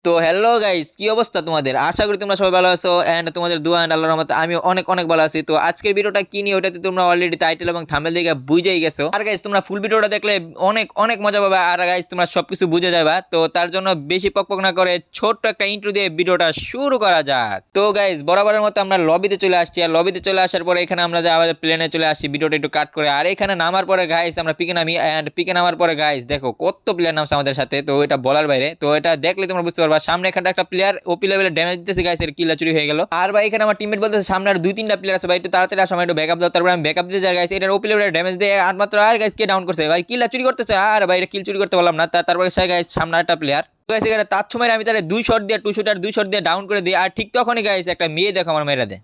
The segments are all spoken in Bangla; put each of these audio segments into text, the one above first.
তো হ্যালো গাইস, কি অবস্থা তোমাদের? আশা করি তোমরা সবাই ভালো আছো এন্ড তোমাদের দোয়া এন্ড আল্লাহর রহমতে আমি অনেক অনেক ভালো আছি। তো আজকের ভিডিওটা কি নিয়ে ওটাতে তোমরা অলরেডি টাইটেল এবং থাম্বনেল দেখে বুঝেই গেছো। আর গাইস তোমরা ফুল ভিডিওটা দেখলে অনেক অনেক মজা পাবে। আর গাইস তোমরা সবকিছু বুঝে যাবে। তো তার জন্য বেশি পকপক না করে ছোট্ট একটা ইন্ট্রো দিয়ে ভিডিওটা শুরু করা যাক। তো গাইস বরাবরের মতো আমরা লবিতে চলে আসছি। আর লবিতে চলে আসার পরে এখানে আমরা যে আমাদের প্লেনে চলে আসছি, ভিডিওটা একটু কাট করে। আর এখানে নামার পরে গাইস আমরা পিকে নামি এন্ড পিকে নামার পরে গাইস দেখো কত প্লেয়ার নামছে আমাদের সাথে। তো এটা বলার বাইরে। তো এটা দেখলে তোমরা বুঝতে পারবা। সামনে এখানে একটা প্লেয়ার ওপি লেভেলে ড্যামেজ দিতেছে গাইস, এর কিল চুরি হয়ে গেল। আর ভাই এখানে আমার টিমমেট বলতেছে সামনে আর দুই তিনটা প্লেয়ার আছে ভাই, একটু তাড়াতাড়ি আসো, একটু ব্যাকআপ দাও। তারপর আমি ব্যাকআপ দিতে যাই গাইস, এটার ওপি লেভেলে ড্যামেজ দিয়ে আর মাত্র আর গাইস কে ডাউন করছে ভাই, কিল চুরি করতেছে। আর ভাই এটা কিল চুরি করতে পারলাম না। তারপরে সে গাইস সামনে একটা প্লেয়ার গাইস, এখানে তার সময় আমি তারে দুই শট দিয়ে টু শুটার দুই শট দিয়ে ডাউন করে দিই। আর ঠিক তখনই গাইস একটা মেয়ে দেখো আমার মেয়েরা দেয়।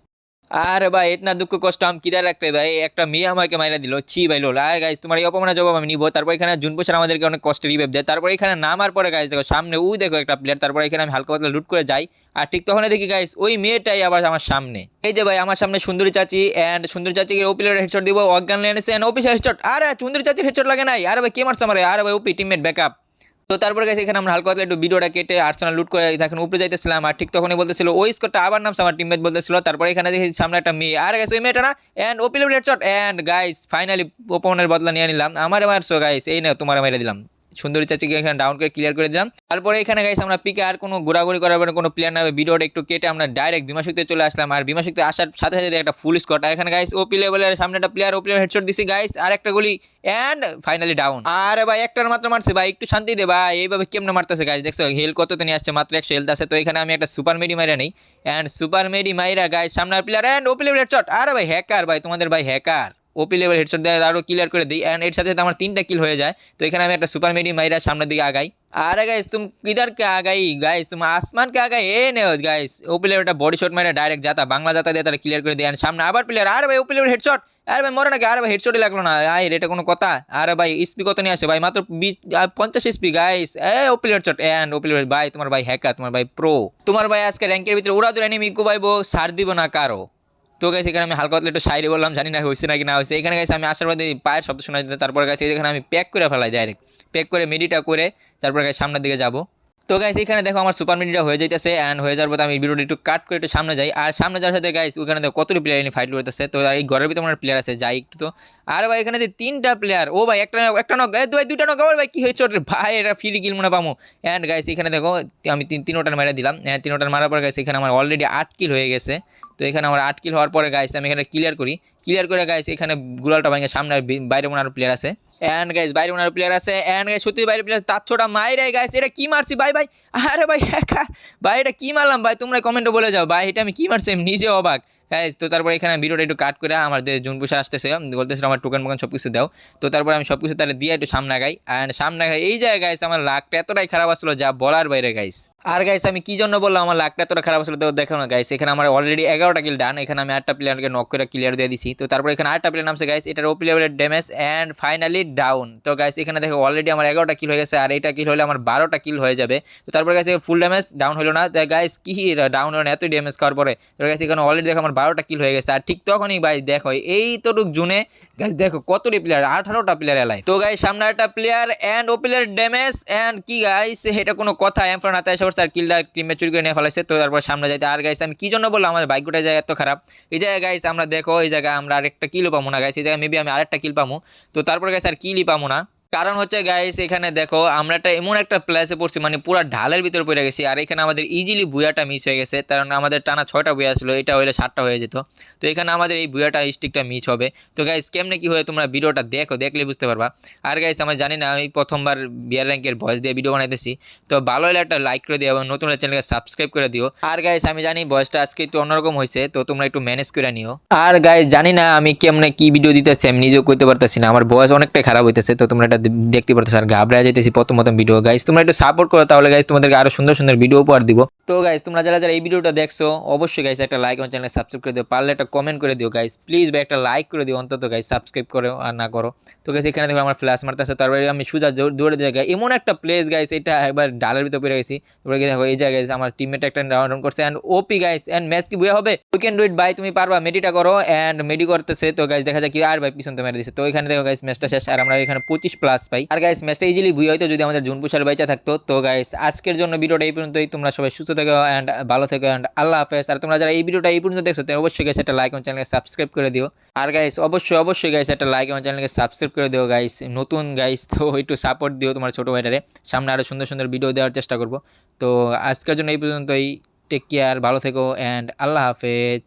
আরে ভাই ইতনা দুঃখ কষ্ট আমি কিদার রাখতে ভাই, একটা মেয়ে আমাকে মাইরা দিল, ছি ভাই লোল। আর গাইস তোমার এই অপমানের জবাব আমি নিব। তারপর এখানে জুনপুষার আমাদেরকে অনেক কষ্টে রিভাইভ দেয়। তারপর এখানে নামার পরে গাইস দেখো সামনে ওই দেখো একটা প্লেয়ার। তারপর এখানে আমি হালকা পাতলা লুট করে যাই। আর ঠিক তখন দেখি গাইস ওই মেয়েটাই আবার আমার সামনে। এই যে ভাই আমার সামনে সুন্দরী চাচি এন্ড সুন্দরী চাচিকে ওপি লেভেলের হেডশট দিব, অজ্ঞান লেনেছে এন্ড ওপি হেডশট। আরে সুন্দরী চাচির হেডশট লাগে নাই। আরে ভাই কে মারছে আমারে? আরে ভাই ওপি টিমমেট ব্যাকআপ। তো তারপরে গেছে এখানে আমরা হালকা একটু ভিডিওটা কেটে আর্সেনাল লুট করে এখন উপরে যাইতেছিলাম। আর ঠিক তখনই বলতেছিল ওই স্কোরটা আবার নামছে, আমার টিমমেট বলতেছিল। তারপরে এখানে দেখি সামনে একটা মেয়ে। আর গেছে ওই মেয়েটা না and OP level headshot and guys finally ওপনের বদলা নিয়ে নিলাম। আমার মারছো গাইস, এই না তোমার মেরে দিলাম। সুন্দরী চাচিকে এখানে ডাউন করে ক্লিয়ার করে দিলাম। তারপরে এখানে গাইস আমরা পিকে আর কোনো ঘোরাঘুরি করার পরে কোনো প্লেয়ার না, ভিডিওটা একটু কেটে আমরা ডাইরেক্ট বিমাশক্তিতে চলে আসলাম। আর বিমাশক্তি আসার সাথে সাথে একটা ফুল স্কোর। আর এখানে গাইস ওপি লেভেলের সামনে একটা প্লেয়ার ওপি লেভেল হেডশট দিছি গাইস, আর একটা গুলি এন্ড ফাইনালি ডাউন। আরে ভাই একটার মাত্র মারছে ভাই, একটু শান্তি দে ভাই। এইভাবে কেমনে মারতেছে গাইস, দেখছো হেল কততে নিয়ে আসছে, মাত্র 100 হেলথ আছে। তো এখানে আমি একটা সুপার মেডি মাইরা নেই এন্ড সুপার মেডি মাইরা গাইস সামনের player and OP level headshot. আরে ভাই হ্যাকার ভাই, তোমাদের ভাই হ্যাকার। ওপি লেভেল হেডশট দেয় আরও ক্লিয়ার করে দিই এন্ড এর সাথে আমার 3টা কিল হয়ে যায়। তো এখানে আমি একটা সুপার মেডি মাইরা সামনের দিকে আগাই। अरे गाइस तुम किधर के आ गई गाइस, तुम आसमान के आ गए ए ने guys. OP level body shot मेरे डायरेक्ट जाता बांग्ला जाता देता क्लियर कर दिया सामने आবার প্লেয়ার। আরে ভাই ওপি লেভেল হেডশট। আরে ভাই মরে নাকি? আরে ভাই হেডশটই লাগলো না। আই এটা কোনো কথা? আরে ভাই স্পি কত নিয়ে আসে ভাই, মাত্র 50 স্পি গাইস। এ OP level headshot and OP level ভাই, তোমার ভাই হ্যাকার, তোমার ভাই প্রো। তোমার ভাই আজকে র্যাঙ্কের ভিতরে উড়া দূর এনিমি কুবাইবো, সার দিব না কারো। তো গাইস এখানে আমি হালকা পাতলা একটু শায়রি বললাম, জানি না হয়েছে নাকি না হয়েছে। এখানে গাইস আমি আসার পরে পায়ের শব্দ শোনা যেত। তারপরে গাইস এখানে আমি প্যাক করে ফেলাই ডাইরেক্ট, প্যাক করে মেডিটা করে তারপরে গাইস সামনের দিকে যাবো। তো গাইস এখানে দেখো আমার সুপার মিডিয়া হয়ে যাইতেছে এন্ড হয়ে যাওয়ার পর আমি ভিডিওটা একটু কাট করে একটু সামনে যাই। আর সামনে যাওয়ার সাথে গাইস ওখানে দেখো কতটি প্লেয়ার এনে ফাইট করতেছে। তো এই ঘরের ভিতরে আমার প্লেয়ার আছে, যাই একটু। তো আর ভাই এখানে যে 3টা প্লেয়ার, ও ভাই একটা নক দুইটা নক। ভাই কি হয়েছে ভাই, এটা ফ্রি কিল মনে পামু। এন্ড গাইস এখানে দেখো আমি তিনোটার মেরে দিলাম। 3টার মারার পর গাইস এখানে আমার অলরেডি 8 কিল হয়ে গেছে। তো এখানে আমার 8 কিল হওয়ার পরে গাইস আমি এখানে ক্লিয়ার করে গাইস এখানে গুলালটা ভাঙে সামনে বাইরে মনে আরো প্লেয়ার আছে এন্ড গাইস বাইরে মনে আরো প্লেয়ার আছে এন্ড গাইস সত্যি বাইরে প্লেয়ার তার ছোটা মাইরে গাইস। এটা কি মারছি ভাই ভাই? আরে ভাই হ্যাকার ভাই, এটা কি মারলাম ভাই? তোমরা কমেন্টে বলে যাও ভাই এটা আমি কি মারছি, আমি নিজে অবাক গাইস। তো তারপরে এখানে ভিডিওটা একটু কাট করে আমাদের জুনপুষা আসতেছে, বলতেছিল আমার টোকেন মোকেন সব কিছু দাও। তো তারপরে আমি সব কিছু তাহলে দিয়ে একটু সামনে গাই অ্যান্ড সামনে গাই। এই জায়গায় গাইস আমার লাকটা এতটাই খারাপ আসলো যা বলার বাইরে গাইস। আর গাইস আমি কি জন্য বললাম আমার লাকটা এতটা খারাপ আসলো, তো দেখো না গাইস এখানে আমার অলরেডি 11টা কিল ডান। এখানে আমি 8টা প্লেয়ারকে নক করে ক্লিয়ার দিয়ে দিছি। তো তারপরে এখানে 8টা প্লেয়ার নামছে গাইস, এটার ওপি লেভেলের ড্যামেজ এন্ড ফাইনালি ডাউন। তো গাইস এখানে দেখো অলরেডি আমার 11টা কিল হয়ে গেছে আর এইটা কিল হলে আমার 12টা কিল হয়ে যাবে। তো তারপরে গাইস ফুল ড্যামেজ ডাউন হলো না গাইস, কি ডাউন হলো না এত ড্যামেজ খাওয়ার পরে। তো গাইস এখানে অলরেডি দেখো আমার 12টা কিল হয়ে গেছে। আর ঠিক তখনই ভাই দেখো এই তোটুক জুনে গাইস দেখো কতটি প্লেয়ার, 18টা প্লেয়ার এলাই। তো গাইস সামনে একটা প্লেয়ার এন্ড ওপি লেভেলের ড্যামেজ এন্ড কি গাইস এটা কোনো কথা? এমফ্রন হাতে এসে পড়ছে আর কিলটা টিমে চুরি করে নিয়ে ফেলাইছে। তো তারপর সামনে যাইতে আর গাইস আমি কি জন্য বললাম আমার বাইকটা যায় এত খারাপ। এই জায়গায় গাইস আমরা দেখো এই জায়গায় আমরা আরেকটা কিলও পাবো না গাইস, এই জায়গায় মেবি আমি আরেকটা কিল পাবো। তো তারপর গাইস আর কিলই পাবো না, কারণ হচ্ছে গাইস এখানে দেখো আমরা একটা এমন একটা প্লেসে পড়ছি মানে পুরো ঢালের ভিতরে পড়ে গেছি। আর এখানে আমাদের ইজিলি বুয়াটা মিস হয়ে গেছে, কারণ আমাদের টানা 6টা বুয়া ছিল, এটা হলে 7টা হয়ে যেত। তো এখানে আমাদের এই বুয়াটা স্টিকটা মিস হবে। তো গাইস কেমনে কি হয় তোমরা ভিডিওটা দেখো, দেখলে বুঝতে পারবা। আর গাইস আমি জানি না, আমি প্রথমবার বিয়ার র্যাঙ্কের ভয়েস দিয়ে ভিডিও বানাইতেছি। তো ভালো হলে একটা লাইক করে দিও এবং নতুন চ্যানেলকে সাবস্ক্রাইব করে দিও। আর গাইস আমি জানি ভয়েসটা আজকে একটু অন্যরকম হয়েছে, তো তোমরা একটু ম্যানেজ করে নিও। আর গাইস জানি না আমি কেমনে কি ভিডিও দিতেছি, আমি নিজেও করতে পারতেছি না, আমার ভয়েস অনেকটাই খারাপ হইতেছে। তো তোমরা এটা দেখতে পারতেছো আর ঘাবড়ে যাইতেছি প্রথম ভিডিও। গাইস তোমরা একটু সাপোর্ট করো, তাহলে গাইস তোমাদেরকে আরো সুন্দর সুন্দর ভিডিও উপহার দিব। তো গাইস তোমরা যারা যারা এই ভিডিওটা দেখছো অবশ্যই গাইস একটা লাইক এবং চ্যানেলে সাবস্ক্রাইব করে দিও, পারলে একটা কমেন্ট করে দিও গাইস, প্লিজ ভাই একটা লাইক করে দিও অন্তত গাইস, সাবস্ক্রাইব করো আর না করো। তো গাইস এখানে দেখো আমার ফ্ল্যাশ মারতেছে, তারপরে আমি সোজা দৌড়ে দিয়ে গাই এমন একটা প্লেস গাইস, এটা একবার ডালের ভিতরে পড়ে গেছি। তারপরে দেখো এই জায়গায় আমার টিমমেট একটা রাউন্ড করছে and OP guys and match কি বুয়া হবে, ইউ ক্যান ডু ইট ভাই, তুমি পারবা, মেডিটা করো এন্ড মেডি করতেছে। তো গাইস দেখা যায় কি আর ভাই পিছন তো মেরে দিছে। তো এখানে দেখো গাইস ম্যাচটা শেষ আর আমরা এখানে 25+ পাই। আর গাইস ম্যাচটা ইজিলি বুয়া হইতো যদি আমাদের জুনপুষার বাইচা থাকতো। তো গাইস আজকের জন্য ভিডিওটা এই পর্যন্তই, তোমরা সবাই সুস্থ থেকো এন্ড ভালো থেকো এন্ড আল্লাহ হাফেজ। আর তোমরা যারা এই ভিডিওটা এই পর্যন্ত দেখছো তাহলে অবশ্যই গাইস একটা লাইক এবং চ্যানেলকে সাবস্ক্রাইব করে দিও। আর গাইস অবশ্যই গাইস একটা লাইক এবং চ্যানেলকে সাবস্ক্রাইব করে দিও গাইস, নতুন গাইস তো একটু সাপোর্ট দিও তোমার ছোটো ভাইটারে, সামনে আরও সুন্দর সুন্দর ভিডিও দেওয়ার চেষ্টা করব। তো আজকের জন্য এই পর্যন্তই, টেক কেয়ার, ভালো থেকো এন্ড আল্লাহ হাফেজ।